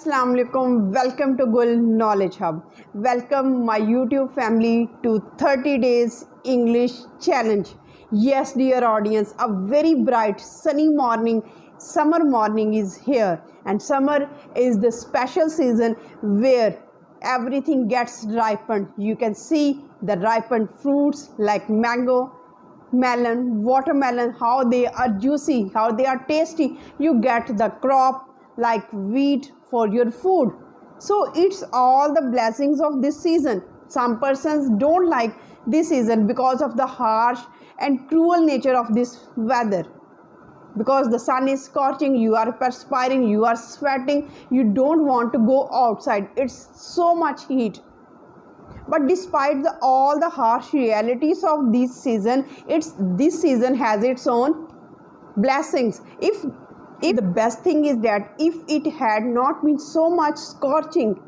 Assalamu alaikum. Welcome to Gul Knowledge Hub. Welcome my YouTube family to 30 days English challenge. Yes, dear audience, a very bright sunny morning, summer morning is here, and summer is the special season where everything gets ripened. You can see the ripened fruits like mango, melon, watermelon, how they are juicy, how they are tasty. You get the crop like wheat for your food. So it's all the blessings of this season. Some persons don't like this season because of the harsh and cruel nature of this weather. Because the sun is scorching, you are perspiring, you are sweating, you don't want to go outside. It's so much heat. But despite all the harsh realities of this season, this season has its own blessings. If the best thing is that if it had not been so much scorching,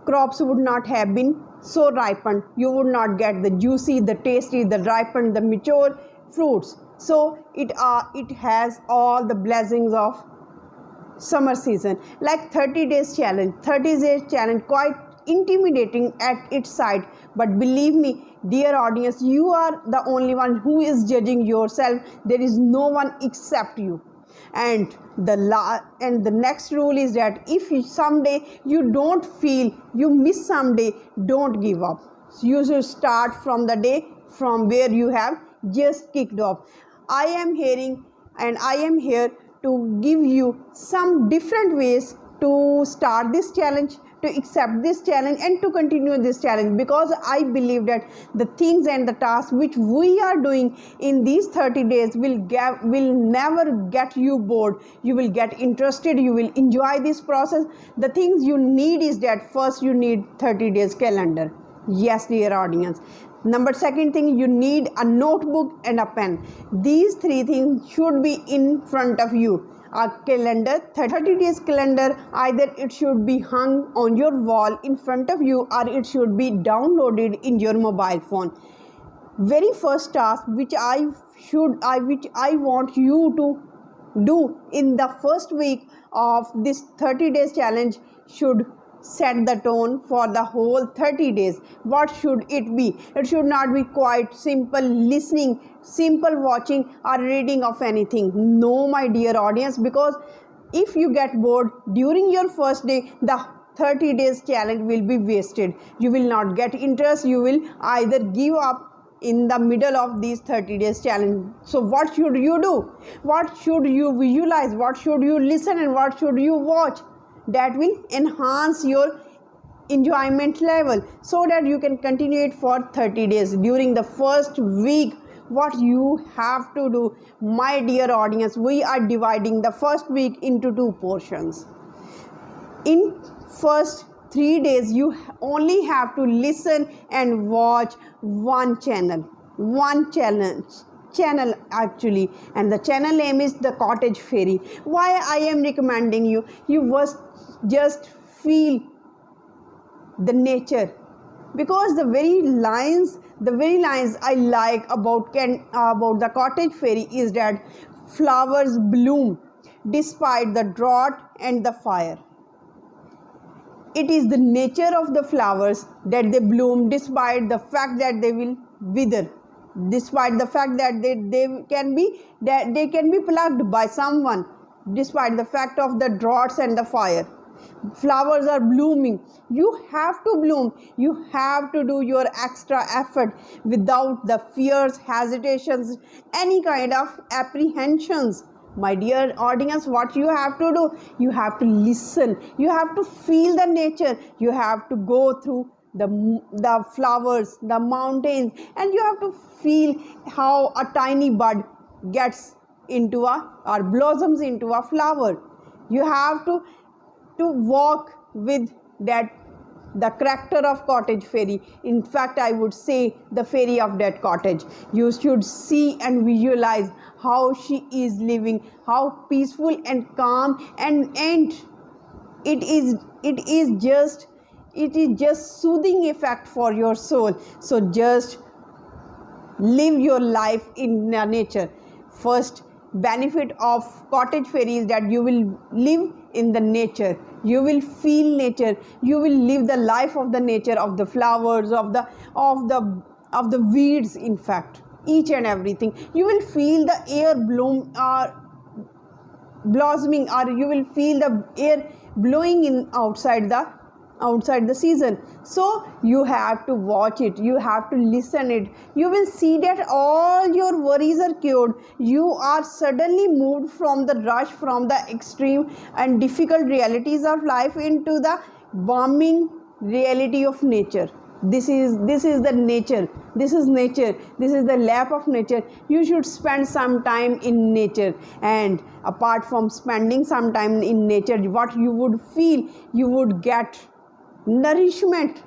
crops would not have been so ripened. You would not get the juicy, the tasty, the ripened, the mature fruits. So it has all the blessings of summer season. Like 30 days challenge. 30 days challenge quite intimidating at its side, but believe me, dear audience, you are the only one who is judging yourself. There is no one except you. And the next rule is that if someday you don't feel, you miss someday, don't give up. You should start from the day from where you have just kicked off. I am here to give you some different ways to start this challenge, to accept this challenge, and to continue this challenge, because I believe that the things and the tasks which we are doing in these 30 days will never get you bored. You will get interested, you will enjoy this process. The things you need is that first you need 30 days calendar. Yes, dear audience. Second thing, you need a notebook and a pen. These three things should be in front of you. A calendar, 30 days calendar, either it should be hung on your wall in front of you, or it should be downloaded in your mobile phone. Very first task which I want you to do in the first week of this 30 days challenge should set the tone for the whole 30 days. What should it be? It should not be quite simple listening, simple watching or reading of anything. No, my dear audience, because if you get bored during your first day, the 30 days challenge will be wasted. You will not get interest. You will either give up in the middle of these 30 days challenge. So what should you do? What should you visualize? What should you listen, and what should you watch? That will enhance your enjoyment level so that you can continue it for 30 days. During the first week, what you have to do, my dear audience, we are dividing the first week into two portions. In first 3 days, you only have to listen and watch one channel actually, and the channel name is the Cottage Fairy. Why I am recommending you must just feel the nature, because the very lines I like about the Cottage Fairy is that flowers bloom despite the drought and the fire. It is the nature of the flowers that they bloom despite the fact that they will wither, despite the fact that they can be plucked by someone, despite the fact of the droughts and the fire. Flowers are blooming. You have to bloom. You have to do your extra effort without the fears, hesitations, any kind of apprehensions. My dear audience, what you have to do, you have to listen, you have to feel the nature, you have to go through the flowers, the mountains, and you have to feel how a tiny bud gets into or blossoms into a flower. You have to walk with the character of Cottage Fairy. In fact, I would say the fairy of that cottage. You should see and visualize how she is living, how peaceful and calm, and it is just soothing effect for your soul. So just live your life in nature. First benefit of Cottage Fairy is that you will live in the nature. You will feel nature. You will live the life of the nature, of the flowers, of the weeds. In fact, each and everything. You will feel the air blossoming, or you will feel the air blowing in outside the season. So you have to watch it, you have to listen it. You will see that all your worries are cured. You are suddenly moved from the rush, from the extreme and difficult realities of life into the balming reality of nature. This is the nature. This is nature. This is the lap of nature. You should spend some time in nature. And apart from spending some time in nature, what you would feel, you would get nourishment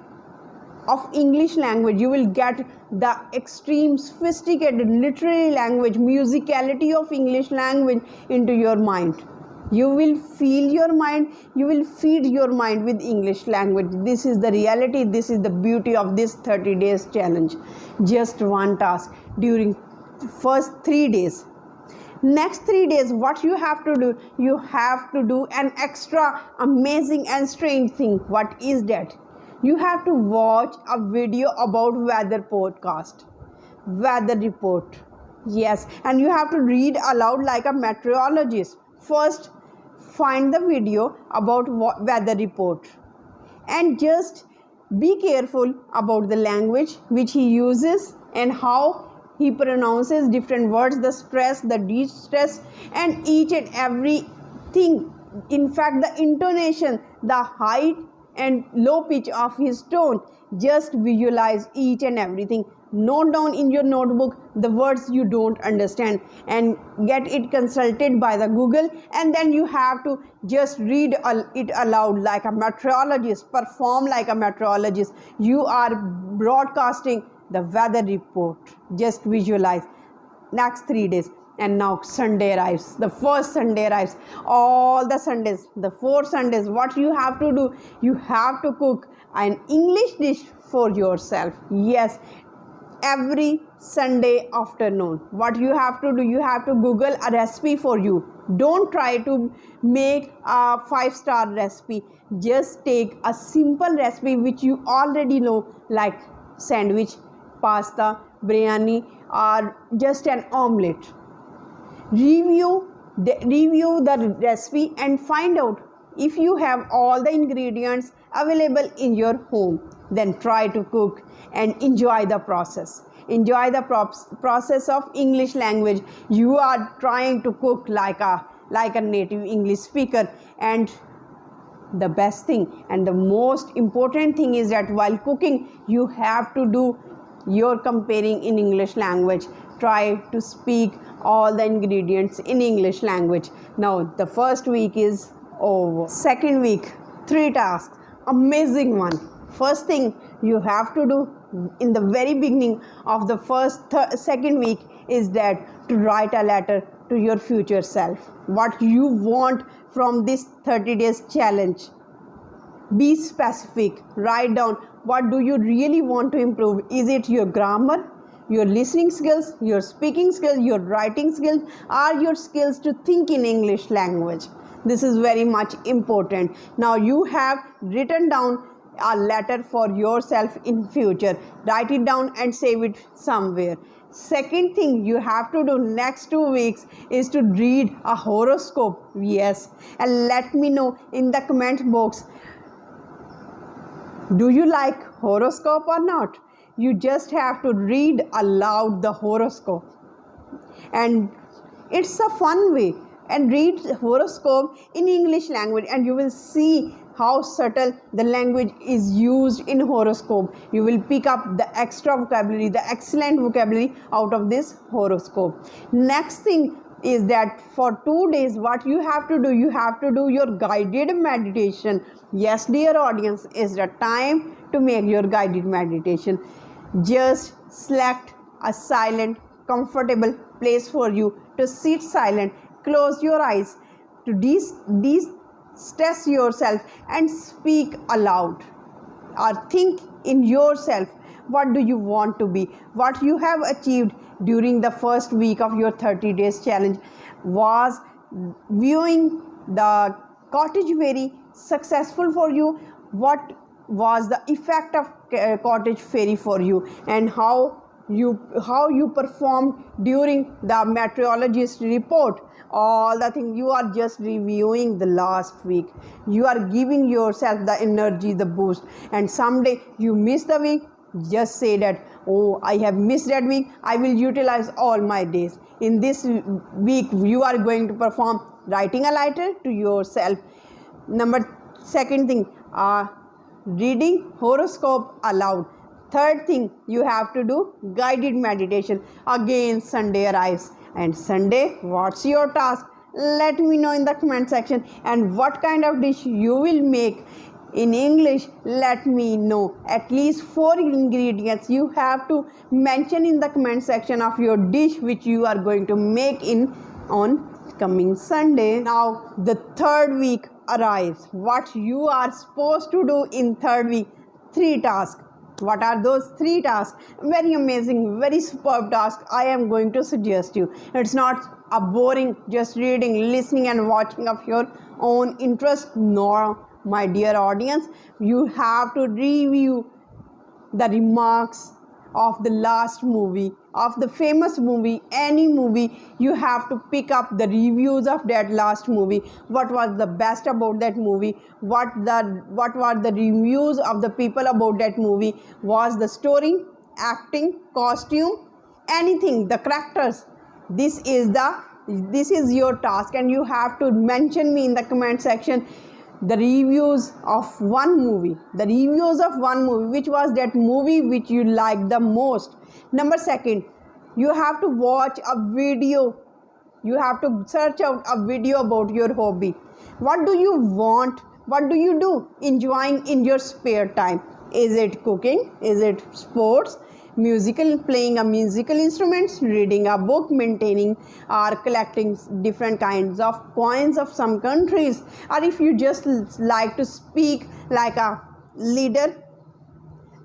of English language. You will get the extreme sophisticated literary language, musicality of English language into your mind. You will feel your mind, you will feed your mind with English language. This is the reality, this is the beauty of this 30 days challenge. Just one task during first 3 days. Next 3 days, what you have to do? You have to do an extra amazing and strange thing. What is that? You have to watch a video about weather podcast, weather report. Yes, and you have to read aloud like a meteorologist. First, find the video about weather report and just be careful about the language which he uses and how he pronounces different words, the stress, the de-stress, and each and every thing. In fact, the intonation, the height and low pitch of his tone. Just visualize each and everything. Note down in your notebook the words you don't understand and get it consulted by the Google, and then you have to just read it aloud like a meteorologist, perform like a meteorologist. You are broadcasting the weather report. Just visualize. Next 3 days. And now Sunday arrives. The first Sunday arrives. All the Sundays, the 4 Sundays, what you have to do? You have to cook an English dish for yourself. Yes, every Sunday afternoon. What you have to do? You have to Google a recipe for you. Don't try to make a 5-star recipe. Just take a simple recipe which you already know, like sandwich, pasta, biryani, or just an omelette. Review the recipe and find out if you have all the ingredients available in your home. Then try to cook and enjoy the process. Enjoy the process of English language. You are trying to cook like a native English speaker. And the best thing and the most important thing is that while cooking, you have to do your comparing in English language. Try to speak all the ingredients in English language. Now the first week is over. Second week, 3 tasks. Amazing one. First thing you have to do in the very beginning of the second week is that to write a letter to your future self. What you want from this 30 days challenge. Be specific. Write down what do you really want to improve. Is it your grammar, your listening skills, your speaking skills, your writing skills, or your skills to think in English language? This is very much important. Now you have written down a letter for yourself in future. Write it down and save it somewhere. Second thing you have to do next 2 weeks is to read a horoscope. Yes, and let me know in the comment box, do you like horoscope or not? You just have to read aloud the horoscope, and it's a fun way. And read horoscope in English language, and you will see how subtle the language is used in horoscope. You will pick up the extra vocabulary, the excellent vocabulary out of this horoscope. Next thing is that for 2 days, what you have to do? You have to do your guided meditation. Yes, dear audience, is the time to make your guided meditation. Just select a silent, comfortable place for you to sit silent. Close your eyes to de-stress yourself and speak aloud, or think in yourself. What do you want to be? What you have achieved during the first week of your 30 days challenge was viewing the cottage very successful for you, what was the effect of cottage fairy for you, and how you performed during the meteorologist report. All the things you are just reviewing the last week. You are giving yourself the energy, the boost. And someday you miss the week, just say that, oh, I have missed that week, I will utilize all my days. In this week you are going to perform writing a letter to yourself. Second thing, reading horoscope aloud. Third thing, you have to do guided meditation. Again Sunday arrives, and Sunday, what's your task? Let me know in the comment section. And what kind of dish you will make in English, let me know. At least 4 ingredients you have to mention in the comment section of your dish which you are going to make on coming Sunday. Now the third week arrives. What you are supposed to do in third week? 3 tasks. What are those 3 tasks? Very amazing, very superb task I am going to suggest you. It's not a boring just reading, listening and watching of your own interest. Nor, my dear audience, you have to review the remarks of the last movie, of the famous movie, any movie. You have to pick up the reviews of that last movie. What was the best about that movie? What were the reviews of the people about that movie? Was the story, acting, costume, anything, the characters? This is your task, and you have to mention me in the comment section the reviews of one movie. Which was that movie which you liked the most? Second, you have to watch a video. You have to search out a video about your hobby. What do you want? What do you do enjoying in your spare time? Is it cooking? Is it sports? Playing a musical instrument, reading a book, maintaining or collecting different kinds of coins of some countries? Or if you just like to speak like a leader,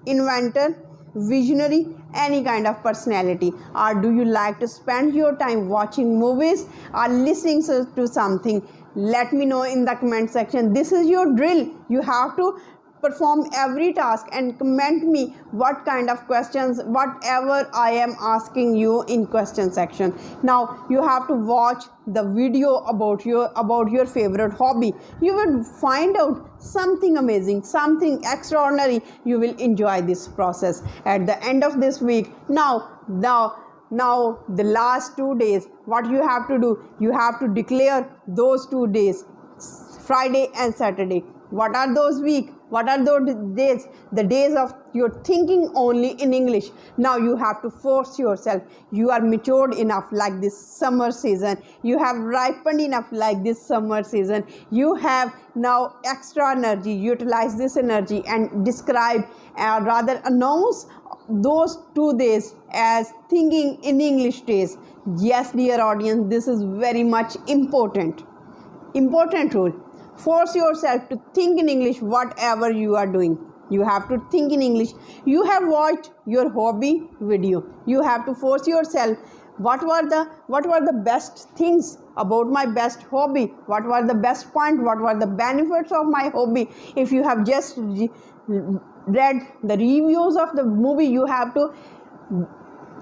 inventor, visionary, any kind of personality? Or do you like to spend your time watching movies or listening to something? Let me know in the comment section. This is your drill. You have to perform every task and comment me what kind of questions, whatever I am asking you in question section. Now you have to watch the video about your favorite hobby. You will find out something amazing, something extraordinary. You will enjoy this process at the end of this week. Now the last 2 days, what you have to do? You have to declare those 2 days, Friday and Saturday. What are those weeks? What are those days? The days of your thinking only in English. Now you have to force yourself. You are matured enough like this summer season. You have ripened enough like this summer season. You have now extra energy. Utilize this energy and describe, rather announce those 2 days as thinking in English days. Yes, dear audience, this is very much important rule. Force yourself to think in English whatever you are doing. You have to think in English. You have watched your hobby video. You have to force yourself. What were the best things about my best hobby? What were the best points? What were the benefits of my hobby? If you have just read the reviews of the movie, you have to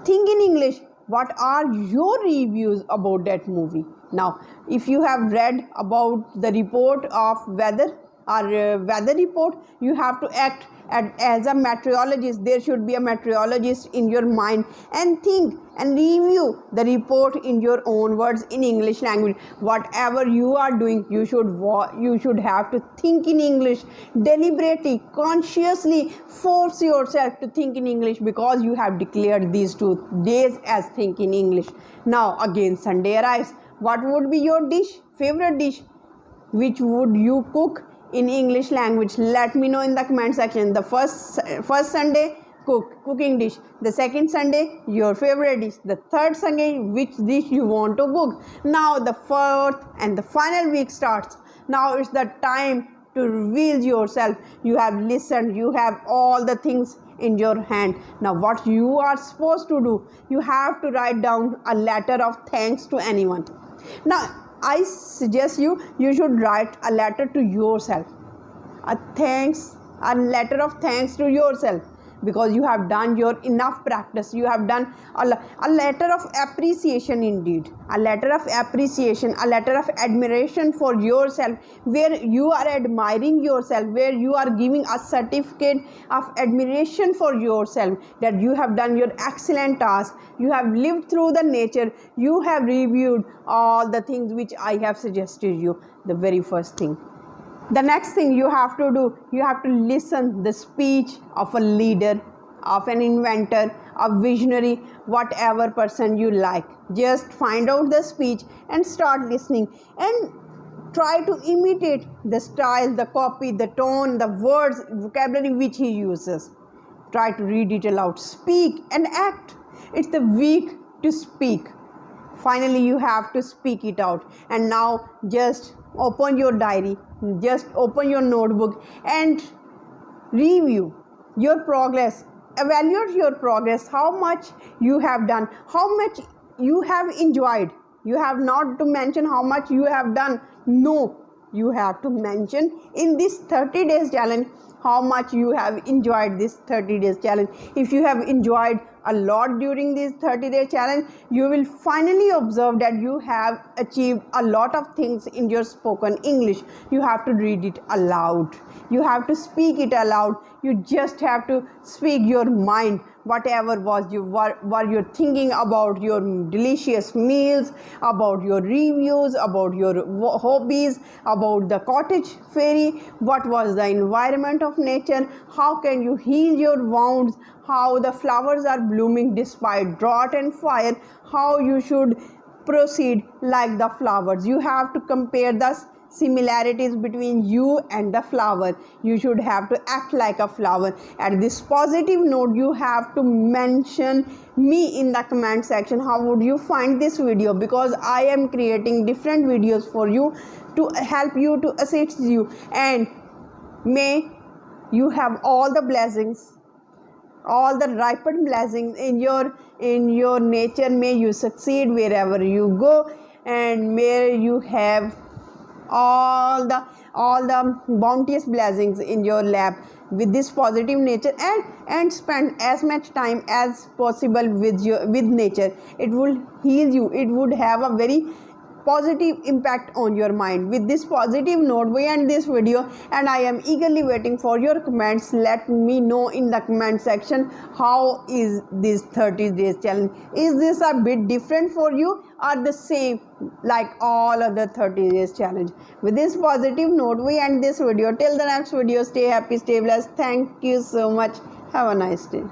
think in English. What are your reviews about that movie? Now, if you have read about the report of weather or weather report, you have to act as a meteorologist. There should be a meteorologist in your mind, and think and review the report in your own words in English language. Whatever you are doing, you should have to think in English deliberately, consciously. Force yourself to think in English because you have declared these 2 days as think in English. Now again Sunday arrives. What would be your favorite dish? Which would you cook in English language? Let me know in the comment section. The first Sunday, cooking dish. The second Sunday, your favorite dish. The third Sunday, which dish you want to cook. Now the fourth and the final week starts. Now it's the time to reveal yourself. You have listened. You have all the things in your hand. Now what you are supposed to do? You have to write down a letter of thanks to anyone. Now I suggest you should write a letter to yourself. a letter of thanks to yourself, because you have done your enough practice. You have done a letter of appreciation, indeed a letter of appreciation, a letter of admiration for yourself, where you are admiring yourself, where you are giving a certificate of admiration for yourself, that you have done your excellent task, you have lived through the nature, you have reviewed all the things which I have suggested you. The very first thing. The next thing you have to do, you have to listen the speech of a leader, of an inventor, a visionary, whatever person you like. Just find out the speech and start listening, and try to imitate the style, the copy, the tone, the words, vocabulary which he uses. Try to read it aloud. Speak and act. It's the weak to speak. Finally, you have to speak it out. And now just open your diary, just open your notebook and review your progress. Evaluate your progress, how much you have done, how much you have enjoyed. You have not to mention how much you have done. No, you have to mention in this 30 days challenge how much you have enjoyed this 30 days challenge. If you have enjoyed a lot during this 30-day challenge, you will finally observe that you have achieved a lot of things in your spoken English. You have to read it aloud. You have to speak it aloud. You just have to speak your mind, whatever was you were you thinking about your delicious meals, about your reviews, about your hobbies, about the cottage fairy, what was the environment of nature, how can you heal your wounds, how the flowers are blooming despite drought and fire, how you should proceed like the flowers. You have to compare the similarities between you and the flower. You should have to act like a flower. At this positive note, you have to mention me in the comment section. How would you find this video? Because I am creating different videos for you to help you, to assist you, and may you have all the blessings, all the ripened blessings in your nature. May you succeed wherever you go, and may you have all the bounteous blessings in your lap with this positive nature, and spend as much time as possible with nature. It will heal you. It would have a very positive impact on your mind. With this positive note, we end this video, and I am eagerly waiting for your comments. Let me know in the comment section, how is this 30 days challenge? Is this a bit different for you, or the same like all other 30 days challenge? With this positive note, we end this video. Till the next video, stay happy, stay blessed. Thank you so much. Have a nice day.